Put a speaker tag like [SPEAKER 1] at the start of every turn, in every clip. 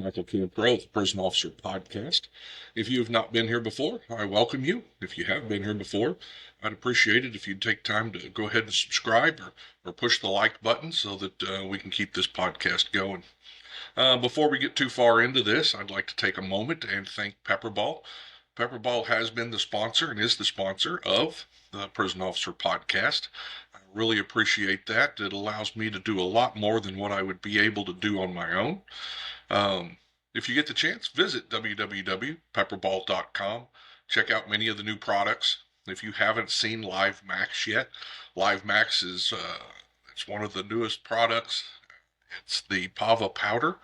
[SPEAKER 1] Michael Cantrell, the Prison Officer Podcast. If you have not been here before, I welcome you. If you have been here before, I'd appreciate it if you'd take time to go ahead and subscribe or push the like button so that we can keep this podcast going. Before we get too far into this, I'd like to take a moment and thank Pepperball. Pepperball has been the sponsor and is the sponsor of the Prison Officer Podcast. I really appreciate that. It allows me to do a lot more than what I would be able to do on my own. If you get the chance, visit www.pepperball.com. Check out many of the new products. If you haven't seen Live Max yet, Live Max is it's one of the newest products. It's the Pava powder.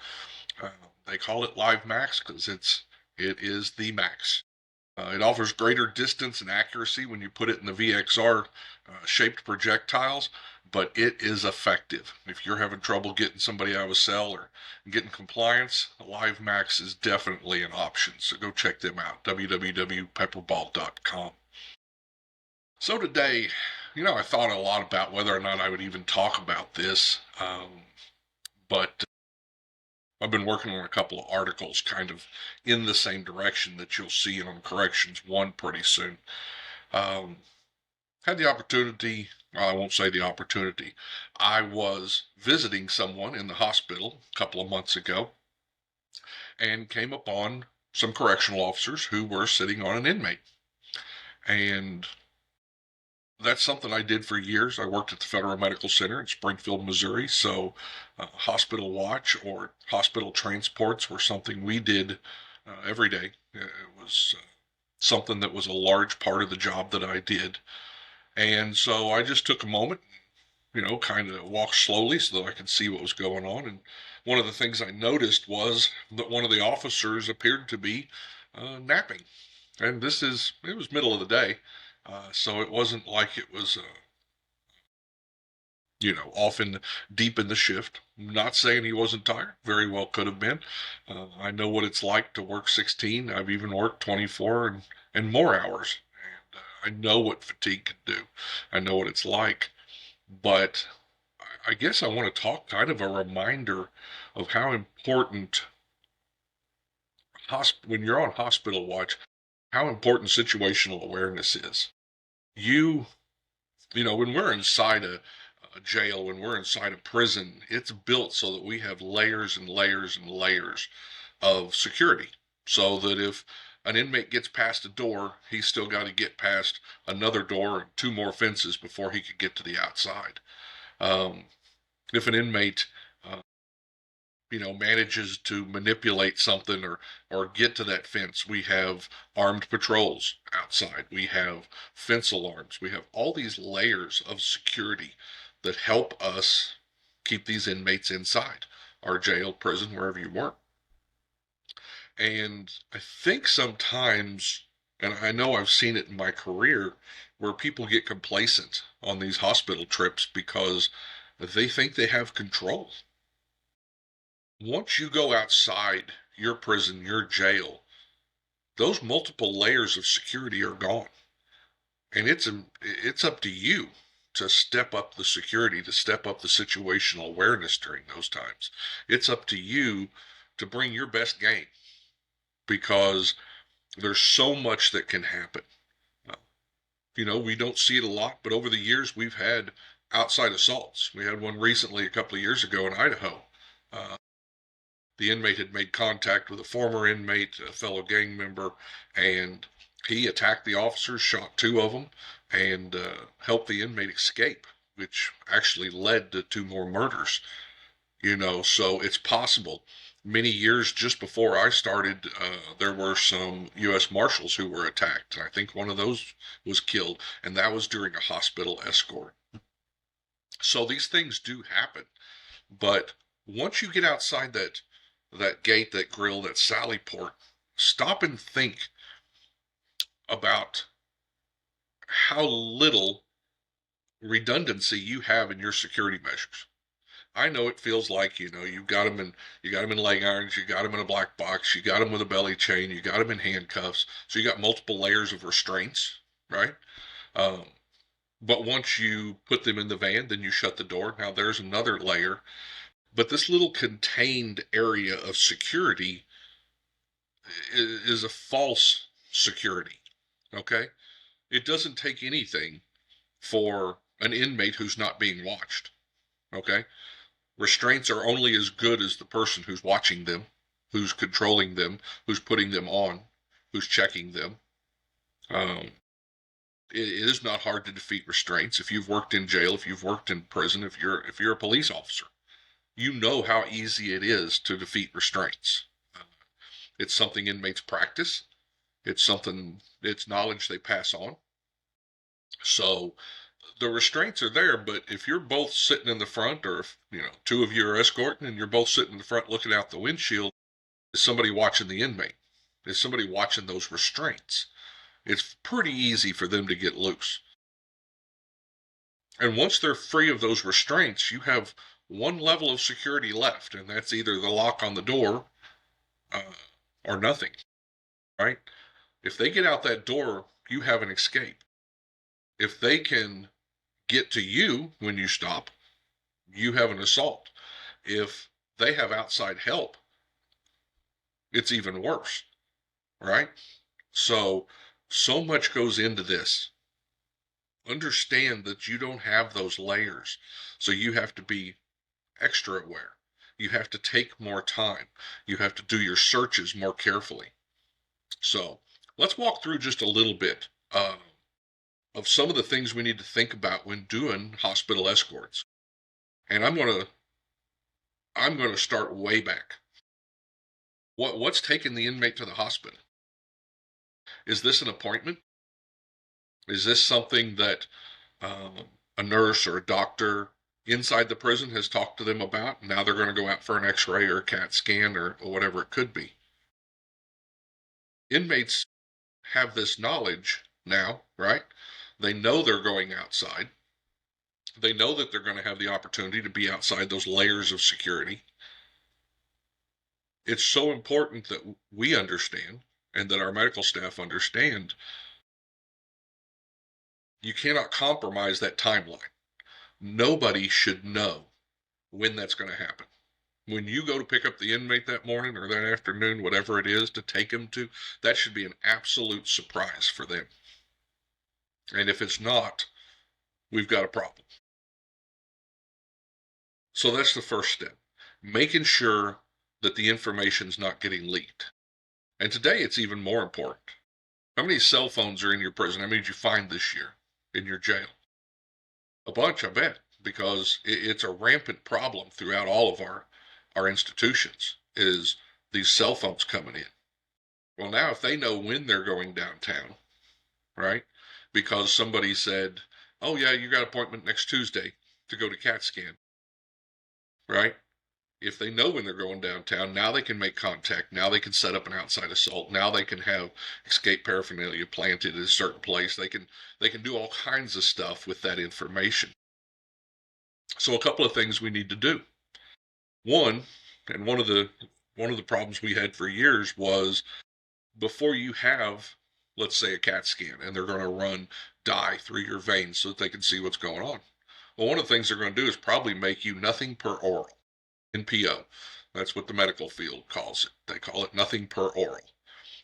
[SPEAKER 1] They call it Live Max because it is the max. It offers greater distance and accuracy when you put it in the VXR shaped projectiles, but it is effective. If you're having trouble getting somebody out of a cell or getting compliance, Live Max is definitely an option. So go check them out, www.pepperball.com. So today, I thought a lot about whether or not I would even talk about this, but I've been working on a couple of articles kind of in the same direction that you'll see on Corrections 1 pretty soon. Had the opportunity, well, I won't say the opportunity, I was visiting someone in the hospital a couple of months ago and came upon some correctional officers who were sitting on an inmate. And that's something I did for years. I worked at the Federal Medical Center in Springfield, Missouri, so hospital watch or hospital transports were something we did every day. It was something that was a large part of the job that I did. And so I just took a moment, kind of walked slowly so that I could see what was going on. And one of the things I noticed was that one of the officers appeared to be napping. And it was middle of the day. So it wasn't like it was, often deep in the shift. I'm not saying he wasn't tired. Very well could have been. I know what it's like to work 16. I've even worked 24 and more hours. And I know what fatigue can do. I know what it's like. But I guess I want to talk kind of a reminder of how important, when you're on hospital watch, how important situational awareness is. When we're inside a jail, when we're inside a prison, it's built so that we have layers and layers and layers of security. So that if an inmate gets past a door, he's still got to get past another door and two more fences before he could get to the outside. If an inmate manages to manipulate something or get to that fence, we have armed patrols outside. We have fence alarms. We have all these layers of security that help us keep these inmates inside our jail, prison, wherever you work. And I think sometimes, and I know I've seen it in my career, where people get complacent on these hospital trips because they think they have control. Once you go outside your prison, your jail, those multiple layers of security are gone. And it's up to you to step up the security, to step up the situational awareness during those times. It's up to you to bring your best game because there's so much that can happen. We don't see it a lot, but over the years we've had outside assaults. We had one recently a couple of years ago in Idaho. The inmate had made contact with a former inmate, a fellow gang member, and he attacked the officers, shot two of them, and helped the inmate escape, which actually led to two more murders. So it's possible. Many years just before I started, there were some U.S. Marshals who were attacked. I think one of those was killed, and that was during a hospital escort. So these things do happen. But once you get outside that gate, that grill, that sally port, stop and think about how little redundancy you have in your security measures. I know it feels like, you've got them in leg irons, you got them in a black box, you got them with a belly chain, you got them in handcuffs. So you got multiple layers of restraints, right? But once you put them in the van, then you shut the door. Now there's another layer. But this little contained area of security is a false security. Okay? It doesn't take anything for an inmate who's not being watched. Okay? Restraints are only as good as the person who's watching them, who's controlling them, who's putting them on, who's checking them. It is not hard to defeat restraints. If you've worked in jail, if you've worked in prison, if you're a police officer, you know how easy it is to defeat restraints. It's something inmates practice. It's knowledge they pass on. So the restraints are there, but if you're both sitting in the front, or if two of you are escorting and you're both sitting in the front looking out the windshield, is somebody watching the inmate? Is somebody watching those restraints? It's pretty easy for them to get loose. And once they're free of those restraints, you have one level of security left, and that's either the lock on the door or nothing, right? If they get out that door, you have an escape. If they can get to you when you stop, you have an assault. If they have outside help, it's even worse, right? So much goes into this. Understand that you don't have those layers, so you have to be extra aware. You have to take more time. You have to do your searches more carefully. So let's walk through just a little bit of some of the things we need to think about when doing hospital escorts. And I'm going to start way back. What's taking the inmate to the hospital? Is this an appointment? Is this something that a nurse or a doctor inside the prison has talked to them about? Now they're going to go out for an x-ray or a CAT scan or whatever it could be. Inmates have this knowledge now, right? They know they're going outside. They know that they're going to have the opportunity to be outside those layers of security. It's so important that we understand and that our medical staff understand. You cannot compromise that timeline. Nobody should know when that's going to happen. When you go to pick up the inmate that morning or that afternoon, whatever it is to take him to, that should be an absolute surprise for them. And if it's not, we've got a problem. So that's the first step, making sure that the information's not getting leaked. And today it's even more important. How many cell phones are in your prison? How many did you find this year in your jail? A bunch, I bet, because it's a rampant problem throughout all of our institutions, is these cell phones coming in. Well, now if they know when they're going downtown, right? Because somebody said, oh yeah, you got an appointment next Tuesday to go to CAT scan, right? If they know when they're going downtown, now they can make contact. Now they can set up an outside assault. Now they can have escape paraphernalia planted in a certain place. They can do all kinds of stuff with that information. So a couple of things we need to do. One, and one of the problems we had for years was, before you have, let's say, a CAT scan, and they're going to run dye through your veins so that they can see what's going on. Well, one of the things they're going to do is probably make you nothing per oral. NPO. That's what the medical field calls it. They call it nothing per oral,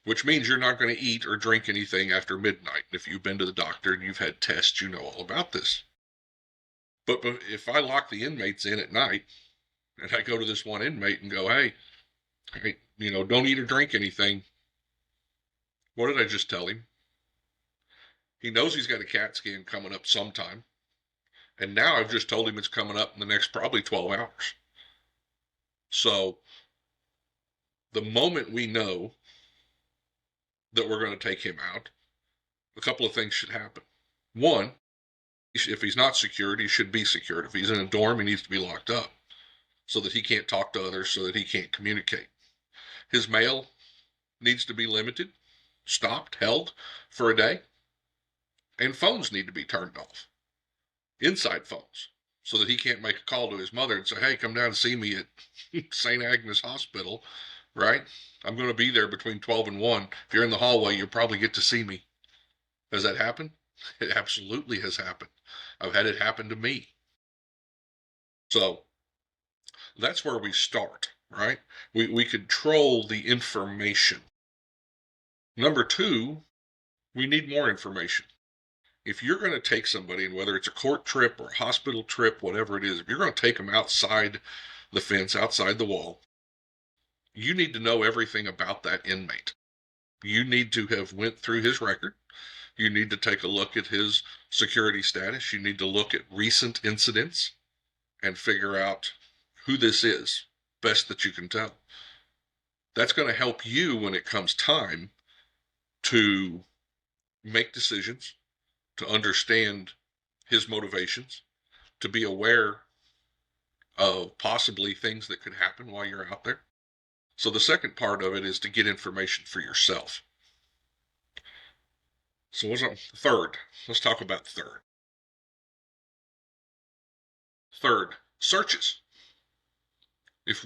[SPEAKER 1] which means you're not going to eat or drink anything after midnight. If you've been to the doctor and you've had tests, you know all about this. But if I lock the inmates in at night and I go to this one inmate and go, hey, don't eat or drink anything, what did I just tell him? He knows he's got a CAT scan coming up sometime. And now I've just told him it's coming up in the next probably 12 hours. So the moment we know that we're going to take him out, a couple of things should happen. One, if he's not secured, he should be secured. If he's in a dorm, he needs to be locked up so that he can't talk to others, so that he can't communicate. His mail needs to be limited, stopped, held for a day. And phones need to be turned off, inside phones, so that he can't make a call to his mother and say, hey, come down and see me at St. Agnes Hospital, right? I'm going to be there between 12 and 1. If you're in the hallway, you'll probably get to see me. Has that happened? It absolutely has happened. I've had it happen to me. So That's where we start, right? We control the information. Number two, we need more information. If you're going to take somebody, and whether it's a court trip or a hospital trip, whatever it is, if you're going to take them outside the fence, outside the wall, you need to know everything about that inmate. You need to have went through his record. You need to take a look at his security status. You need to look at recent incidents and figure out who this is, best that you can tell. That's going to help you when it comes time to make decisions, to understand his motivations, to be aware of possibly things that could happen while you're out there. So the second part of it is to get information for yourself. So what's up? Third, let's talk about third. Third, searches. If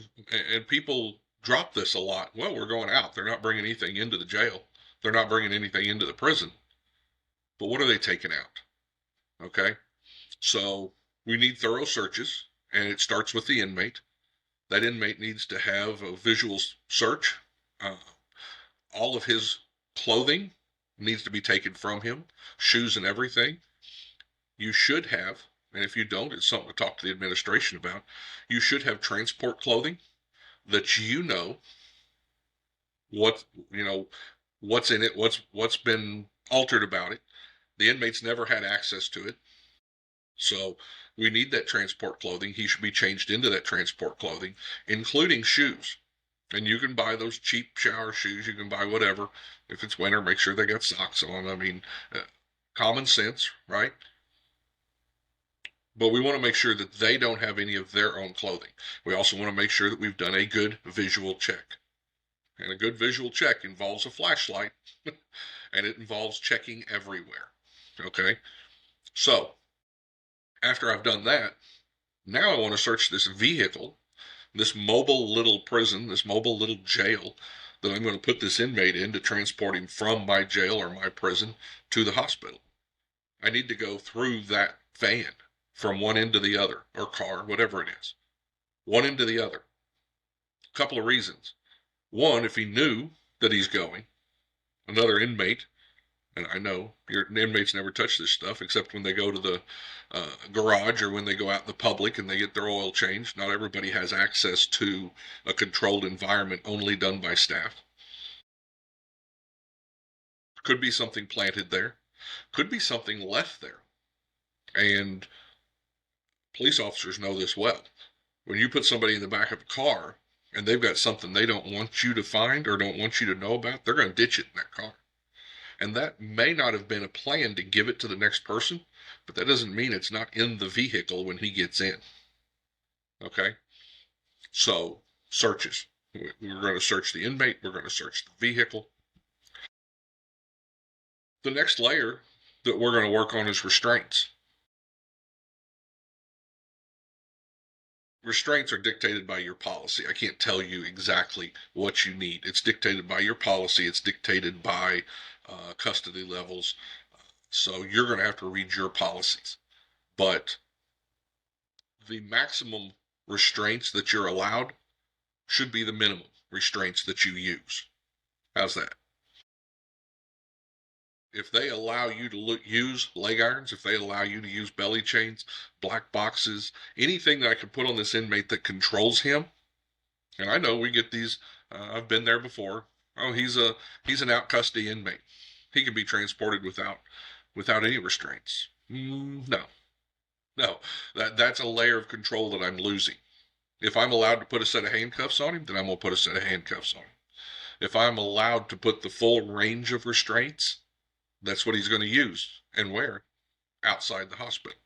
[SPEAKER 1] and people drop this a lot. Well, we're going out. They're not bringing anything into the jail. They're not bringing anything into the prison. But what are they taking out? Okay, so we need thorough searches, and it starts with the inmate. That inmate needs to have a visual search. Uh, all of his clothing needs to be taken from him, shoes and everything. You should have, and if you don't, it's something to talk to the administration about. You should have transport clothing that you know what what's in it, what's been altered about it. The inmates never had access to it, so we need that transport clothing. He should be changed into that transport clothing, including shoes. And you can buy those cheap shower shoes. You can buy whatever. If it's winter, make sure they got socks on. I mean, common sense, right? But we want to make sure that they don't have any of their own clothing. We also want to make sure that we've done a good visual check. And a good visual check involves a flashlight, and it involves checking everywhere. Okay? So, after I've done that, now I want to search this vehicle, this mobile little prison, this mobile little jail that I'm going to put this inmate in to transport him from my jail or my prison to the hospital. I need to go through that van from one end to the other, or car, whatever it is, one end to the other. A couple of reasons. One, if he knew that he's going, another inmate, and I know your inmates never touch this stuff except when they go to the garage or when they go out in the public and they get their oil changed. Not everybody has access to a controlled environment only done by staff. Could be something planted there, could be something left there. And police officers know this well. When you put somebody in the back of a car and they've got something they don't want you to find or don't want you to know about, they're going to ditch it in that car. And that may not have been a plan to give it to the next person, but that doesn't mean it's not in the vehicle when he gets in. Okay? So, searches. We're going to search the inmate, we're going to search the vehicle. The next layer that we're going to work on is restraints. Restraints are dictated by your policy. I can't tell you exactly what you need. It's dictated by your policy. It's dictated by custody levels. So you're going to have to read your policies. But the maximum restraints that you're allowed should be the minimum restraints that you use. How's that? If they allow you to use leg irons, if they allow you to use belly chains, black boxes, anything that I can put on this inmate that controls him, and I know we get these, I've been there before. Oh, he's an out custody inmate. He can be transported without any restraints. No, no, that's a layer of control that I'm losing. If I'm allowed to put a set of handcuffs on him, then I'm gonna put a set of handcuffs on him. If I'm allowed to put the full range of restraints, that's what he's going to use and wear outside the hospital.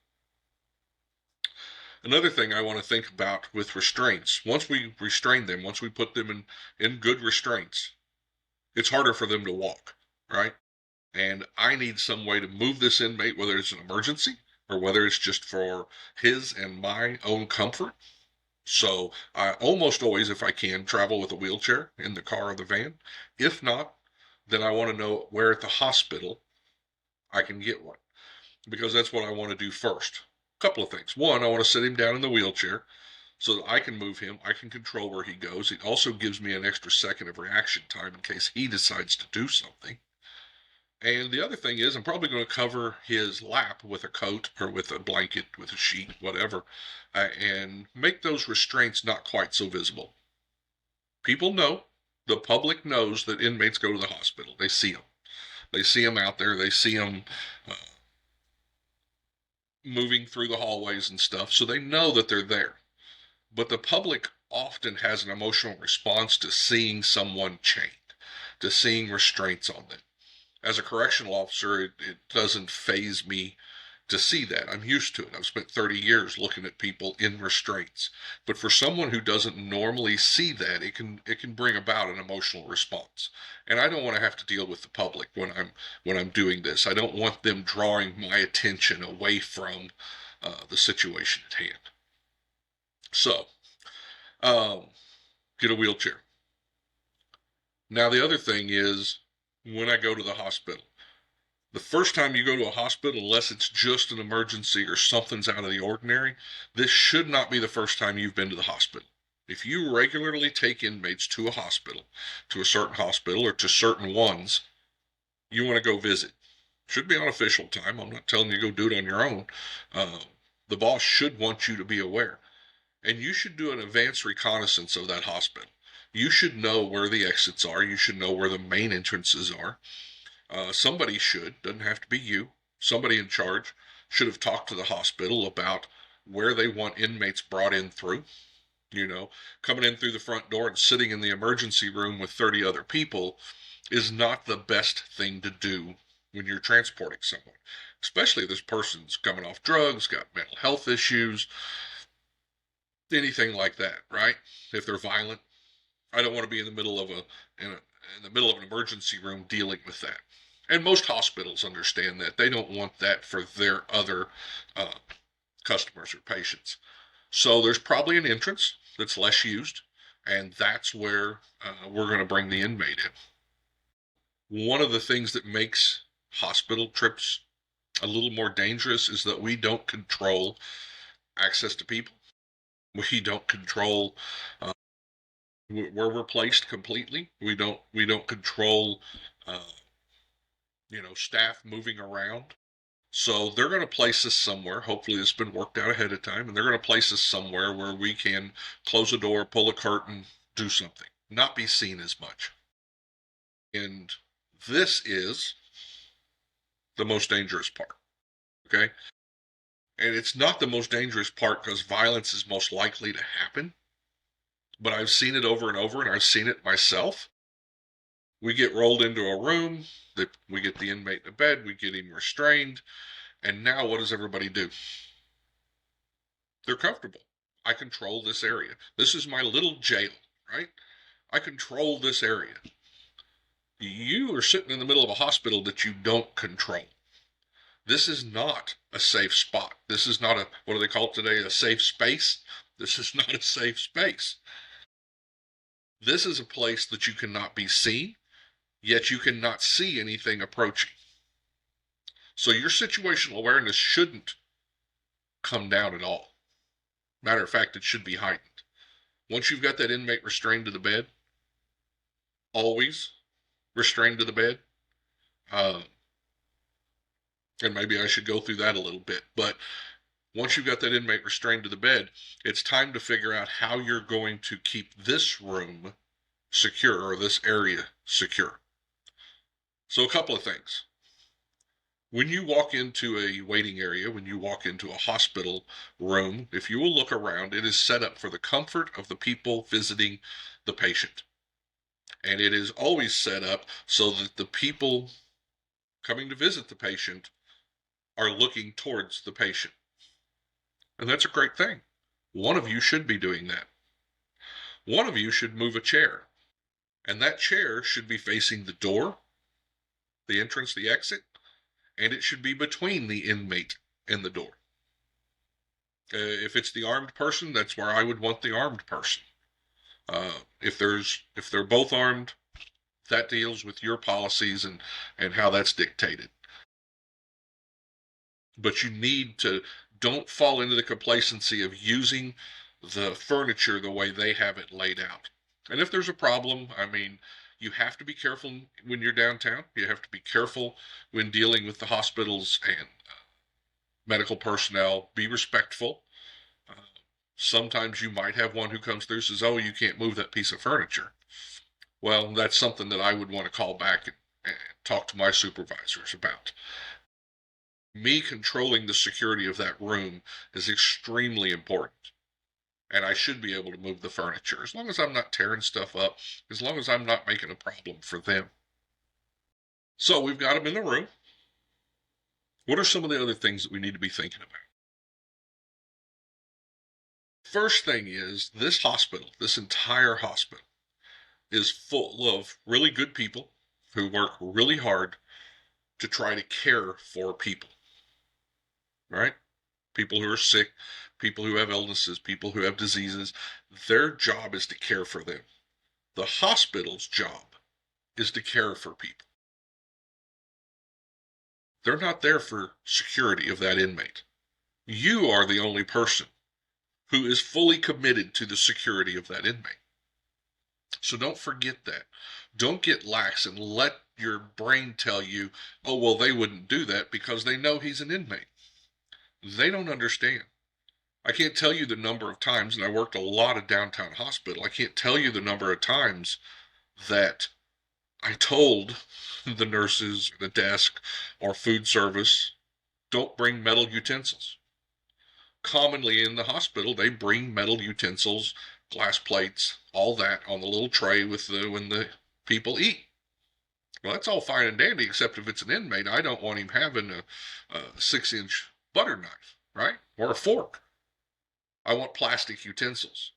[SPEAKER 1] Another thing I want to think about with restraints, once we restrain them, once we put them in good restraints, it's harder for them to walk, right? And I need some way to move this inmate, whether it's an emergency or whether it's just for his and my own comfort. So I almost always, if I can, travel with a wheelchair in the car or the van. If not, then I want to know where at the hospital I can get one, because that's what I want to do first. A couple of things. One, I want to sit him down in the wheelchair so that I can move him. I can control where he goes. It also gives me an extra second of reaction time in case he decides to do something. And the other thing is, I'm probably going to cover his lap with a coat or with a blanket, with a sheet, whatever, and make those restraints not quite so visible. People know, the public knows that inmates go to the hospital. They see them. They see them out there. They see them moving through the hallways and stuff, so they know that they're there. But the public often has an emotional response to seeing someone chained, to seeing restraints on them. As a correctional officer, it doesn't faze me to see that. I'm used to it. I've spent 30 years looking at people in restraints. But for someone who doesn't normally see that, it can bring about an emotional response. And I don't want to have to deal with the public when I'm doing this. I don't want them drawing my attention away from the situation at hand. So, get a wheelchair. Now the other thing is, when I go to the hospital, the first time you go to a hospital, unless it's just an emergency or something's out of the ordinary, this should not be the first time you've been to the hospital. If you regularly take inmates to a hospital, to a certain hospital or to certain ones, you want to go visit. Should be on official time. I'm not telling you to go do it on your own. The boss should want you to be aware. And you should do an advanced reconnaissance of that hospital. You should know where the exits are. You should know where the main entrances are. Somebody should, doesn't have to be you, somebody in charge should have talked to the hospital about where they want inmates brought in through. You know, coming in through the front door and sitting in the emergency room with 30 other people is not the best thing to do when you're transporting someone, especially if this person's coming off drugs, got mental health issues, anything like that, right? If they're violent, I don't want to be in the middle of in the middle of an emergency room dealing with that. And most hospitals understand that. They don't want that for their other customers or patients. So there's probably an entrance that's less used, and that's where we're going to bring the inmate in. One of the things that makes hospital trips a little more dangerous is that we don't control access to people. We don't control where we're placed completely. We don't control staff moving around. So they're going to place us somewhere. Hopefully it's been worked out ahead of time, and they're going to place us somewhere where we can close a door, pull a curtain, do something, not be seen as much. And this is the most dangerous part. Okay? And it's not the most dangerous part because violence is most likely to happen. But I've seen it over and over, and I've seen it myself. We get rolled into a room, we get the inmate in a bed, we get him restrained, and now what does everybody do? They're comfortable. I control this area. This is my little jail, right? I control this area. You are sitting in the middle of a hospital that you don't control. This is not a safe spot. This is not what do they call it today, a safe space? This is not a safe space. This is a place that you cannot be seen, yet you cannot see anything approaching. So your situational awareness shouldn't come down at all. Matter of fact, it should be heightened. Once you've got that inmate restrained to the bed, always restrained to the bed, and maybe I should go through that a little bit, but once you've got that inmate restrained to the bed, it's time to figure out how you're going to keep this room secure, or this area secure. So a couple of things. When you walk into a waiting area, when you walk into a hospital room, if you will look around, it is set up for the comfort of the people visiting the patient. And it is always set up so that the people coming to visit the patient are looking towards the patient. And that's a great thing. One of you should be doing that. One of you should move a chair. And that chair should be facing the door, the entrance, the exit, and it should be between the inmate and the door. If it's the armed person, that's where I would want the armed person. If they're both armed, that deals with your policies and how that's dictated. But you need to, don't fall into the complacency of using the furniture the way they have it laid out. And if there's a problem, I mean, you have to be careful when you're downtown. You have to be careful when dealing with the hospitals and medical personnel. Be respectful. Uh, Sometimes you might have one who comes through and says, "Oh, you can't move that piece of furniture." Well, that's something that I would want to call back and talk to my supervisors about. Me controlling the security of that room is extremely important. And I should be able to move the furniture as long as I'm not tearing stuff up, as long as I'm not making a problem for them. So we've got them in the room. What are some of the other things that we need to be thinking about? First thing is this hospital, this entire hospital, is full of really good people who work really hard to try to care for people, right? People who are sick, people who have illnesses, people who have diseases. Their job is to care for them. The hospital's job is to care for people. They're not there for security of that inmate. You are the only person who is fully committed to the security of that inmate. So don't forget that. Don't get lax and let your brain tell you, oh, well, they wouldn't do that because they know he's an inmate. They don't understand. I can't tell you the number of times, and I worked a lot of downtown hospital, I can't tell you the number of times that I told the nurses, the desk, or food service, don't bring metal utensils. Commonly in the hospital, they bring metal utensils, glass plates, all that on the little tray with when the people eat. Well, that's all fine and dandy, except if it's an inmate, I don't want him having a 6-inch butter knife, right? Or a fork. I want plastic utensils.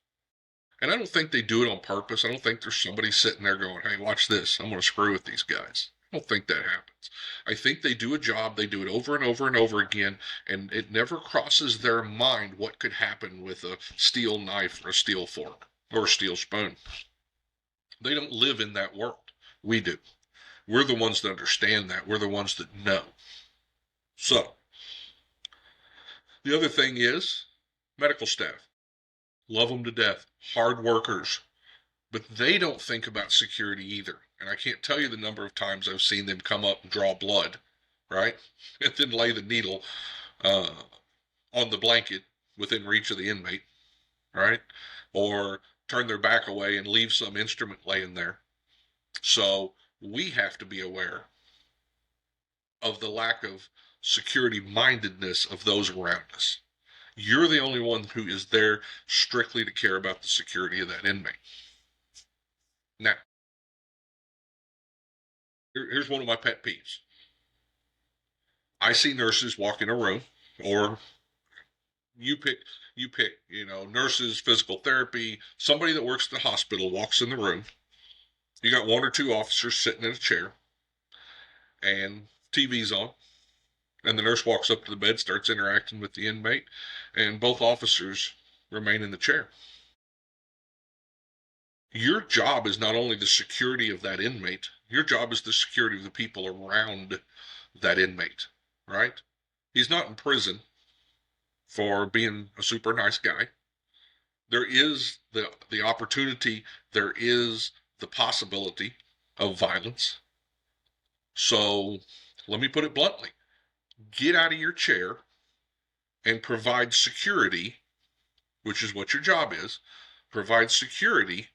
[SPEAKER 1] And I don't think they do it on purpose. I don't think there's somebody sitting there going, hey, watch this. I'm going to screw with these guys. I don't think that happens. I think they do a job, they do it over and over and over again, and it never crosses their mind what could happen with a steel knife or a steel fork or a steel spoon. They don't live in that world. We do. We're the ones that understand that. We're the ones that know. So, the other thing is medical staff. Love them to death. Hard workers. But they don't think about security either. And I can't tell you the number of times I've seen them come up and draw blood, right? And then lay the needle uh, on the blanket within reach of the inmate, right? Or turn their back away and leave some instrument laying there. So we have to be aware of the lack of security mindedness of those around us. You're the only one who is there strictly to care about the security of that inmate. Now, here's one of my pet peeves. I see nurses walk in a room, or you pick, nurses, physical therapy, somebody that works at the hospital walks in the room. You got one or two officers sitting in a chair, and TV's on, and the nurse walks up to the bed, starts interacting with the inmate, and both officers remain in the chair. Your job is not only the security of that inmate, your job is the security of the people around that inmate, right? He's not in prison for being a super nice guy. There is the opportunity, there is the possibility of violence. So let me put it bluntly. Get out of your chair and provide security, which is what your job is. Provide security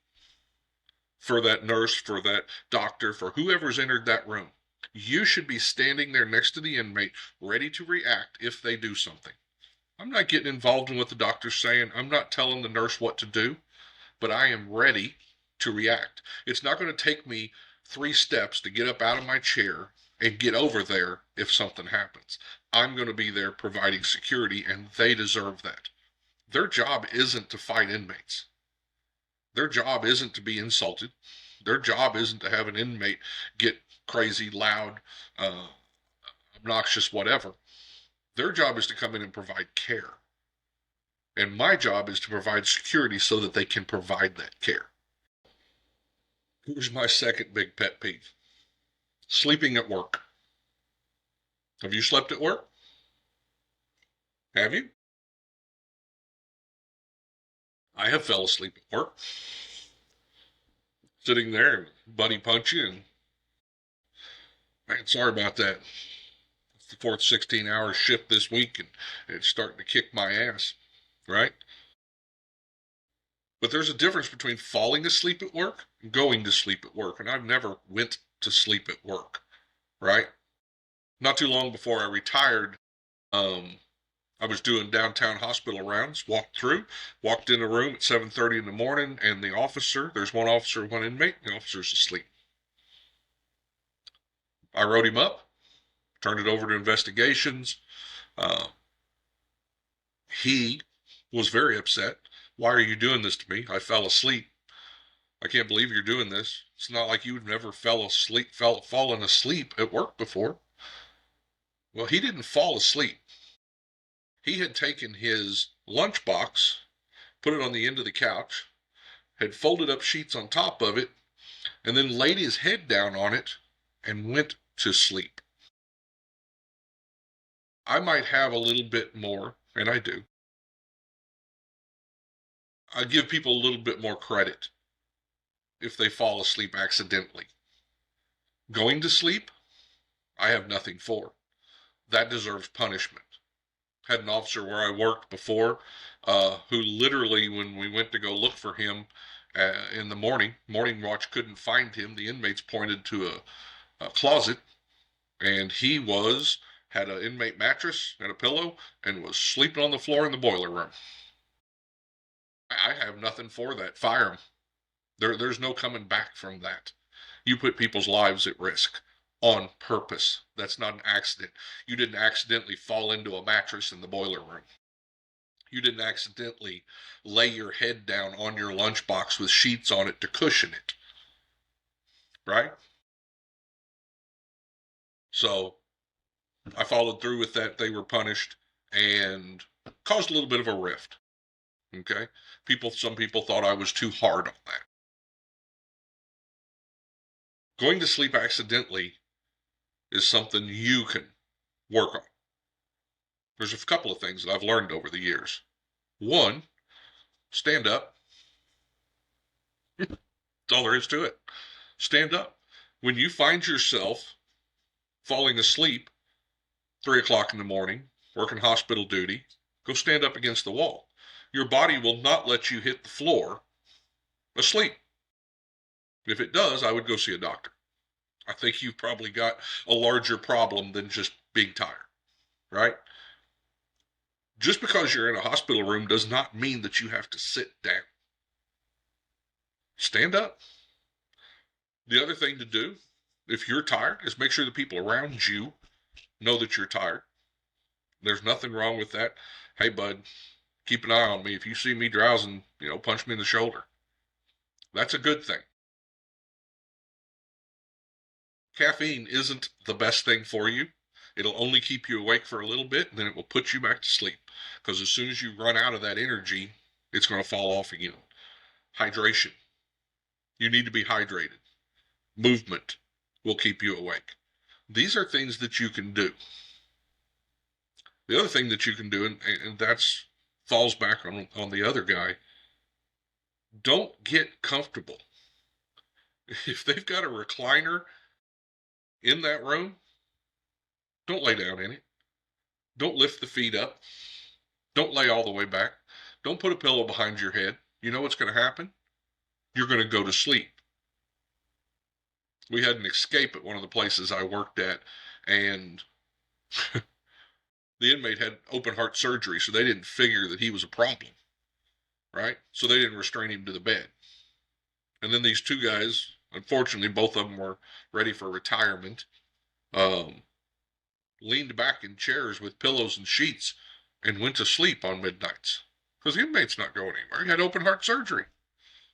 [SPEAKER 1] for that nurse, for that doctor, for whoever's entered that room. You should be standing there next to the inmate, ready to react if they do something. I'm not getting involved in what the doctor's saying. I'm not telling the nurse what to do, but I am ready to react. It's not going to take me 3 steps to get up out of my chair and get over there if something happens. I'm going to be there providing security, and they deserve that. Their job isn't to fight inmates. Their job isn't to be insulted. Their job isn't to have an inmate get crazy, loud, obnoxious, whatever. Their job is to come in and provide care. And my job is to provide security so that they can provide that care. Here's my second big pet peeve. Sleeping at work. Have you slept at work? Have you? I have fell asleep at work, sitting there and buddy punch you, and man, sorry about that. It's the fourth 16-hour shift this week, and it's starting to kick my ass, right? But there's a difference between falling asleep at work and going to sleep at work, and I've never went to sleep at work, right? Not too long before I retired, I was doing downtown hospital rounds, walked in a room at 7:30 in the morning, and there's one officer, one inmate, and the officer's asleep. I wrote him up, turned it over to investigations. Uh, he was very upset. Why are you doing this to me? I fell asleep. I can't believe you're doing this. It's not like you've never fallen asleep at work before. Well, he didn't fall asleep. He had taken his lunchbox, put it on the end of the couch, had folded up sheets on top of it, and then laid his head down on it and went to sleep. I might have a little bit more, and I do. I give people a little bit more credit if they fall asleep accidentally. Going to sleep, I have nothing for. That deserves punishment. Had an officer where I worked before who literally, when we went to go look for him in the morning watch couldn't find him. The inmates pointed to a closet, and he had an inmate mattress and a pillow and was sleeping on the floor in the boiler room. I have nothing for that. Fire him. There's no coming back from that. You put people's lives at risk on purpose. That's not an accident. You didn't accidentally fall into a mattress in the boiler room. You didn't accidentally lay your head down on your lunchbox with sheets on it to cushion it. Right? So I followed through with that. They were punished and caused a little bit of a rift. Okay? Some people thought I was too hard on that. Going to sleep accidentally is something you can work on. There's a couple of things that I've learned over the years. One, stand up. That's all there is to it. Stand up. When you find yourself falling asleep 3 o'clock in the morning, working hospital duty, go stand up against the wall. Your body will not let you hit the floor asleep. If it does, I would go see a doctor. I think you've probably got a larger problem than just being tired, right? Just because you're in a hospital room does not mean that you have to sit down. Stand up. The other thing to do, if you're tired, is make sure the people around you know that you're tired. There's nothing wrong with that. Hey, bud, keep an eye on me. If you see me drowsing, punch me in the shoulder. That's a good thing. Caffeine isn't the best thing for you. It'll only keep you awake for a little bit, and then it will put you back to sleep. Because as soon as you run out of that energy, it's going to fall off again. Hydration. You need to be hydrated. Movement will keep you awake. These are things that you can do. The other thing that you can do, and that falls back on the other guy, don't get comfortable. If they've got a recliner in that room, don't lay down in it. Don't lift the feet up. Don't lay all the way back. Don't put a pillow behind your head. You know what's going to happen? You're going to go to sleep. We had an escape at one of the places I worked at, and the inmate had open heart surgery, so they didn't figure that he was a problem, right? So they didn't restrain him to the bed. And then these two guys, unfortunately, both of them were ready for retirement, leaned back in chairs with pillows and sheets and went to sleep on midnights because the inmate's not going anywhere. He had open heart surgery.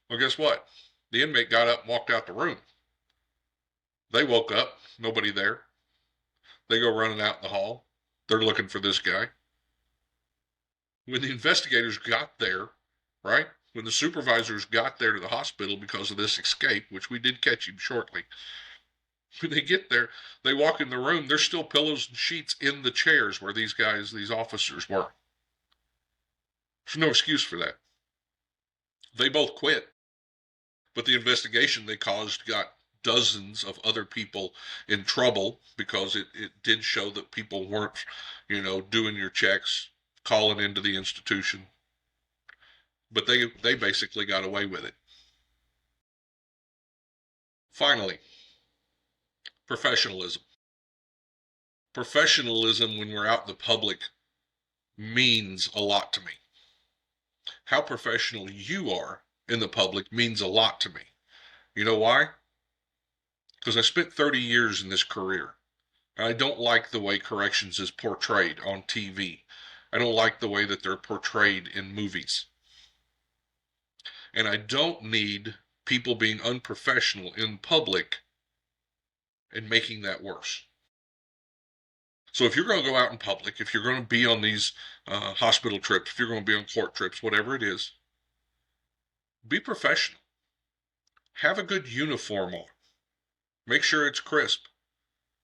[SPEAKER 1] Well, guess what? The inmate got up and walked out the room. They woke up, nobody there. They go running out in the hall. They're looking for this guy. When the investigators got there, right, when the supervisors got there to the hospital because of this escape, which we did catch him shortly, when they get there, they walk in the room, there's still pillows and sheets in the chairs where these officers were. There's no excuse for that. They both quit, but the investigation they caused got dozens of other people in trouble because it did show that people weren't, doing your checks, calling into the institution. But they basically got away with it. Finally, professionalism. Professionalism, when we're out in the public, means a lot to me. How professional you are in the public means a lot to me. You know why? Because I spent 30 years in this career. And I don't like the way corrections is portrayed on TV. I don't like the way that they're portrayed in movies. And I don't need people being unprofessional in public and making that worse. So if you're going to go out in public, if you're going to be on these hospital trips, if you're going to be on court trips, whatever it is, be professional. Have a good uniform on. Make sure it's crisp.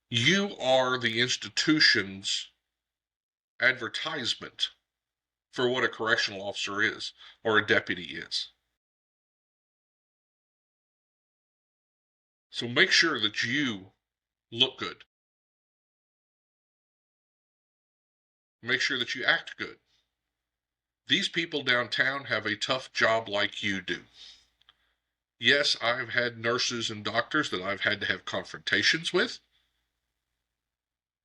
[SPEAKER 1] You are the institution's advertisement for what a correctional officer is or a deputy is. So make sure that you look good. Make sure that you act good. These people downtown have a tough job like you do. Yes, I've had nurses and doctors that I've had to have confrontations with,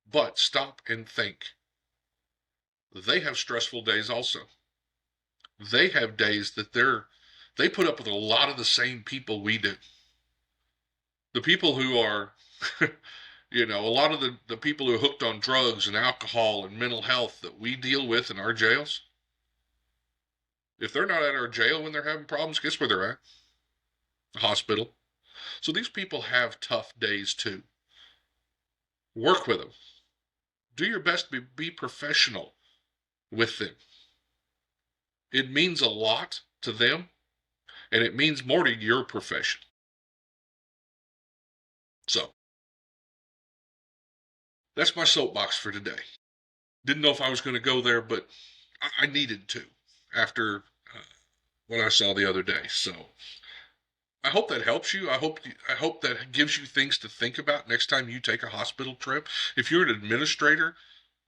[SPEAKER 1] but stop and think. They have stressful days also. They have days that they put up with a lot of the same people we do. The people who are, a lot of the people who are hooked on drugs and alcohol and mental health that we deal with in our jails, if they're not at our jail when they're having problems, guess where they're at? The hospital. So these people have tough days too. Work with them. Do your best to be professional with them. It means a lot to them, and it means more to your profession. So, that's my soapbox for today. Didn't know if I was going to go there, but I needed to after what I saw the other day. So, I hope that helps you. I hope that gives you things to think about next time you take a hospital trip. If you're an administrator,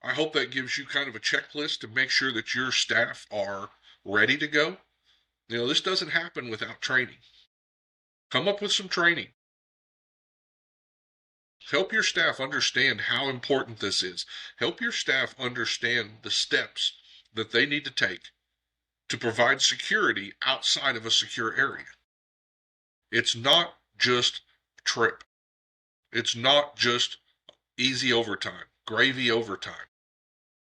[SPEAKER 1] I hope that gives you kind of a checklist to make sure that your staff are ready to go. This doesn't happen without training. Come up with some training. Help your staff understand how important this is. Help your staff understand the steps that they need to take to provide security outside of a secure area. It's not just trip. It's not just easy overtime, gravy overtime.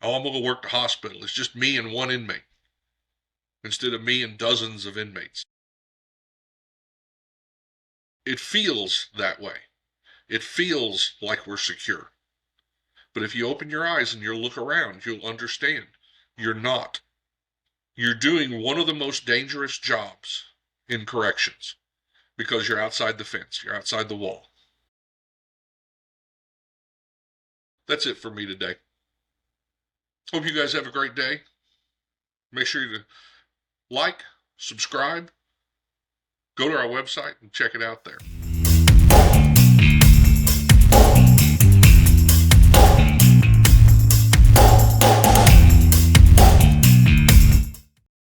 [SPEAKER 1] Oh, I'm going to work the hospital. It's just me and one inmate instead of me and dozens of inmates. It feels that way. It feels like we're secure. But if you open your eyes and you look around, you'll understand you're not. You're doing one of the most dangerous jobs in corrections because you're outside the fence, you're outside the wall. That's it for me today. Hope you guys have a great day. Make sure to like, subscribe, go to our website and check it out there.